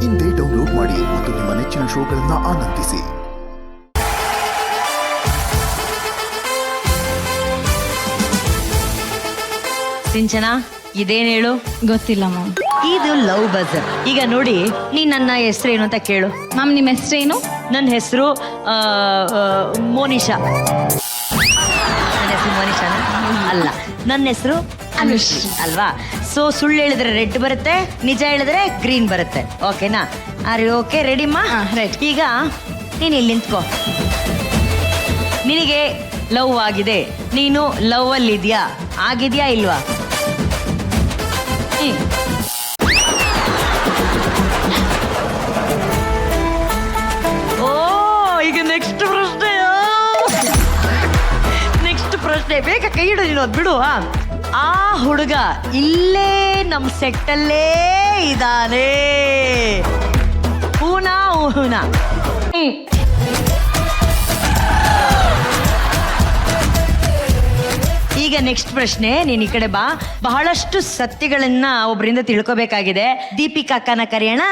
ಇಂದೇ ಡೌನ್ಲೋಡ್ ಮಾಡಿ ಮತ್ತು ನಿಮ್ಮ ನೆಚ್ಚಿನ ಶೋಗಳನ್ನು ಆನಂದಿಸಿ. ಸಿಂಚನ, ಇದೇನ್ ಹೇಳು? ಗೊತ್ತಿಲ್ಲ ಮ್ಯಾಮ್. ಇದು ಲವ್ ಬಜರ್. ಈಗ ನೋಡಿ, ನೀನ್ ನನ್ನ ಹೆಸರೇನು ಅಂತ ಕೇಳು. ಮ್ಯಾಮ್ ನಿಮ್ಮ ಹೆಸರೇನು? ನನ್ನ ಹೆಸರು ಮೋನಿಶಾ. ನನ್ನ ಹೆಸರು ಮೋನಿಶಾನ ಅಲ್ಲ, ನನ್ನ ಹೆಸರು ಅನುಶ್ರೀ ಅಲ್ವಾ? ಸೊ ಸುಳ್ಳು ಹೇಳಿದ್ರೆ ರೆಡ್ ಬರುತ್ತೆ, ನಿಜ ಹೇಳಿದ್ರೆ ಗ್ರೀನ್ ಬರುತ್ತೆ. ಓಕೆನಾ? Are you okay? ರೆಡಿಮ್ಮ? ರೆಡಿ. ಈಗ ನೀನು ಇಲ್ಲಿ ನಿಂತ್ಕೋ. ನಿನಗೆ ಲವ್ ಆಗಿದೆ, ನೀನು ಲವ್ ಅಲ್ಲಿ ಇದೆಯಾ? ಆಗಿದ್ಯಾ ಇಲ್ವಾ? ಓ, ಈಗ ನೆಕ್ಸ್ಟ್ ಪ್ರಶ್ನೆ. ನೆಕ್ಸ್ಟ್ ಪ್ರಶ್ನೆ ಬೇಗ ಕೈ ಹಿಡು. ನೀನು ಅದ್ ಬಿಡು. ಆ ಹುಡುಗ ಇಲ್ಲೇ ನಮ್ ಸೆಟ್ಟಲ್ಲೇ ಇದ್ದಾನೆ. ಹೂನಾ ಹೂನಾ? ಈಗ ನೆಕ್ಸ್ಟ್ ಪ್ರಶ್ನೆ. ನೀನ್ ಈ ಕಡೆ ಬಾ. ಬಹಳಷ್ಟು ಸತ್ಯಗಳನ್ನ ಒಬ್ಬರಿಂದ ತಿಳ್ಕೊಬೇಕಾಗಿದೆ. ದೀಪಿಕಾ ಅಕ್ಕನ ಕರೆಯೋಣ.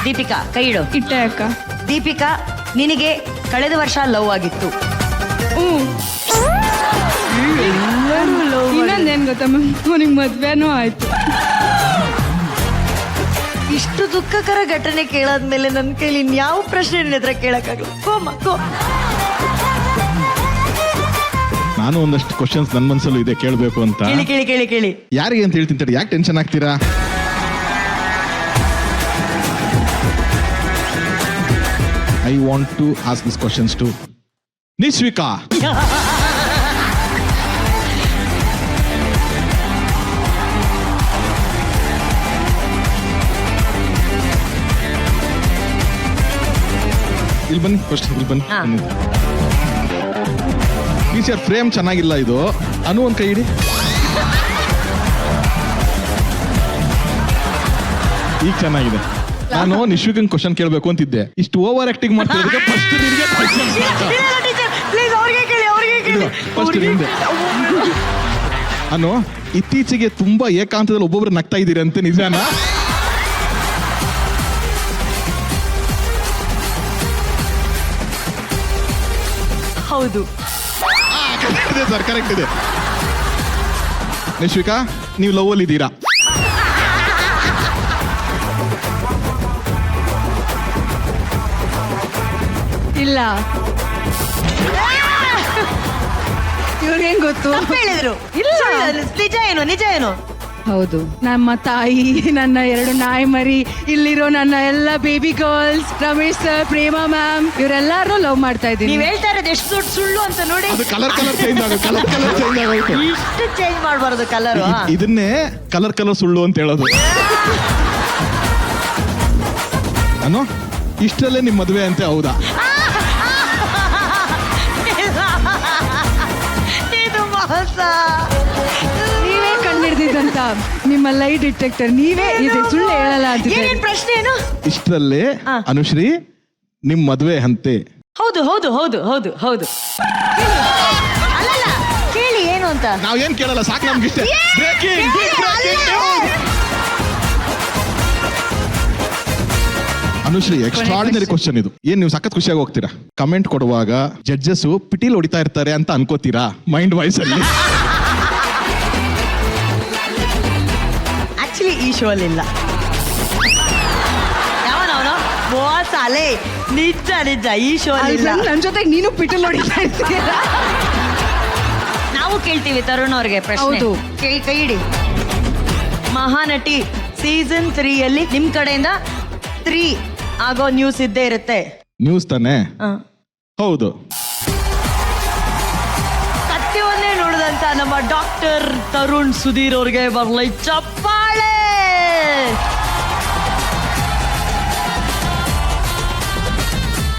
ದೀಪಿಕಾ ಕೈ ಇಡು. ಇಟ್ಟೆ ಅಕ್ಕ. ದೀಪಿಕಾ, ನಿನಗೆ ಕಳೆದ ವರ್ಷ ಲವ್ ಆಗಿತ್ತು. ಇನ್ನೊಂದೇನ್ ಗೊತ್ತಾ ಮ್ಯಾಮ್, ಅವನಿಗೆ ಮದ್ವೆನೂ ಆಯ್ತು. ಇಷ್ಟು ದುಃಖಕರ ಘಟನೆ ಕೇಳಾದ್ಮೇಲೆ ನನ್ನ ಕೈಲಿ ಇನ್ಯಾವ ಪ್ರಶ್ನೆ ನಿನ್ನ ಹತ್ರ ಕೇಳಕ್ಕಾಗಲ್ಲ. ಗೋ. ನಾನು ಒಂದಷ್ಟು ಕ್ವಶನ್ಸ್ ನನ್ನ ಮನಸ್ಸಲ್ಲೂ ಇದೆ ಕೇಳಬೇಕು ಅಂತ. ಕೇಳಿ. ಯಾರಿಗೆ ಅಂತ ಹೇಳ್ತೀನಿ, ಯಾಕೆ ಟೆನ್ಷನ್ ಆಗ್ತೀರಾ? I want to ask this questions to Nishvika. ಇಲ್ಲಿ ಬನ್ನಿ, ಫಸ್ಟ್ ಇಲ್ಲಿ ಬನ್ನಿ. ಈ ಸರ್ ಫ್ರೇಮ್ ಚೆನ್ನಾಗಿಲ್ಲ ಇದು. ಅನು ಒಂದ್ ಕೈ ಇಡಿ. ಈಗ ಚೆನ್ನಾಗಿದೆ. ನಾನು ನಿಶ್ವಿಕನ್ ಕ್ವಶನ್ ಕೇಳಬೇಕು ಅಂತಿದ್ದೆ. ಇಷ್ಟು ಓವರ್ ಆಕ್ಟಿಂಗ್ ಮಾಡ್ತಿರೋದಕ್ಕೆ ಫಸ್ಟ್ ನಿಮಗೆ ಅನು, ಇತ್ತೀಚೆಗೆ ತುಂಬಾ ಏಕಾಂತದಲ್ಲಿ ಒಬ್ಬೊಬ್ರು ನಗ್ತಾ ಇದ್ದೀರಿ ಅಂತ ನಿಜಾನಾ? ಹೌದು ಸರ್, ಕರೆಕ್ಟ್ ಇದೆ. ನಿಶ್ವಿಕಾ, ನೀವು ಲವ್ ಅಲ್ಲಿ ಇದ್ದೀರಾ? ಇಲ್ಲ. ಇವ್ರಿಗೇನ್ ಗೊತ್ತು? ಹೇಳಿದ್ರು. ಇಲ್ಲ. ನಿಜ ಏನು? ಹೌದು, ನಮ್ಮ ತಾಯಿ, ನನ್ನ 2 ನಾಯಿ ಮರಿ, ಇಲ್ಲಿರೋ ನನ್ನ ಎಲ್ಲ ಬೇಬಿ ಗರ್ಲ್ಸ್, ರಮೇಶ್ ಸರ್, ಪ್ರೇಮ ಮ್ಯಾಮ್, ಇವರೆಲ್ಲಾರು ಲವ್ ಮಾಡ್ತಾ ಇದ್ದೀನಿ. ನೀವ್ ಹೇಳ್ತಾ ಇರೋದು ಎಷ್ಟು ದೊಡ್ಡ ಸುಳ್ಳು ಅಂತ ನೋಡಿ. ಅದು ಕಲರ್ ಚೇಂಜ್ ಆಗುತ್ತೆ. ಇಷ್ಟು ಚೇಂಜ್ ಮಾಡಬಾರದು ಕಲರ್. ಇದನ್ನೇ ಕಲರ್ ಸುಳ್ಳು ಅಂತ ಹೇಳೋದು. ಅನು, ಇಷ್ಟರಲ್ಲೇ ನಿಮ್ ಮದುವೆ ಅಂತೆ? ಹೌದಾ? ಇದು ಮೋಸ. ನೀವೇ ಕಂಡಿಡ್ದಿದ್ದಂತ ನಿಮ್ಮ ಲೈ ಡಿಟೆಕ್ಟರ್ ನೀವೇ ಇದು ಸುಳ್ಳು ಹೇಳಲ್ಲ ಅಂತ. ಏನೇನ್ ಪ್ರಶ್ನೆ ಏನು? ಇಷ್ಟರಲ್ಲೇ ಅನುಶ್ರೀ ನಿಮ್ ಮದುವೆ ಅಂತೆ? ಹೌದು. ಅಲ್ಲಲ್ಲ, ಕೇಳಿ ಏನು ಅಂತ. ನಾವ್ ಏನ್ ಕೇಳಲ್ಲ, ಸಾಕು ನಮ್ಗೆ ಇಷ್ಟ. ಅನುಶ್ರೀ, ಎಕ್ಸ್ಟ್ರಾರ್ಡಿನರಿ ಕ್ವಶನ್ ಇದು. ಏನ್ ನೀವು ಸಖತ್ ಖುಷಿಯಾಗಿ ಹೋಗ್ತೀರಾ? ಕಮೆಂಟ್ ಕೊಡುವಾಗ ಜಡ್ಜಸ್ ಪಿಟೀಲ್ ಹೊಡಿತಾ ಇರ್ತಾರೆ ಅಂತ ಅನ್ಕೋತೀರಾ ಮೈಂಡ್ ವಾಯ್ಸ್ ಅಲ್ಲಿ? ಆಕ್ಚುಲಿ ಈ ಶೋ ಅಲ್ಲಿ ಇಲ್ಲ. ಯಾವನವನು ಮೋಸ ಅಲೇ. ನಿಜ ಈ ಶೋ ಅಲ್ಲಿ ಇಲ್ಲ. ನನ್ ಜೊತೆಗೆ ನೀನು ಪಿಟಲ್ ಹೊಡಿತಾ ಇರ್ತೀಯ. ನಾವು ಕೇಳ್ತೀವಿ ತರುಣ್ ಅವ್ರಿಗೆ ಪ್ರಶ್ನೆ. ಹೌದು. ಕೈ ಇಡಿ. ಮಹಾನಟಿ ಸೀಸನ್ 3 ಅಲ್ಲಿ ನಿಮ್ ಕಡೆಯಿಂದ 3 ಆಗೋ ನ್ಯೂಸ್ ಇದ್ದೇ ಇರುತ್ತೆ. ನ್ಯೂಸ್ ತಾನೆ? ಹೌದು. ಸತ್ಯವನ್ನೇ ನೋಡಿದಂತ ನಮ್ಮ ಡಾಕ್ಟರ್ ತರುಣ್ ಸುಧೀರ್ ಅವ್ರಿಗೆ ಬರ್ಲಿ ಚಪ್ಪಾಳೆ.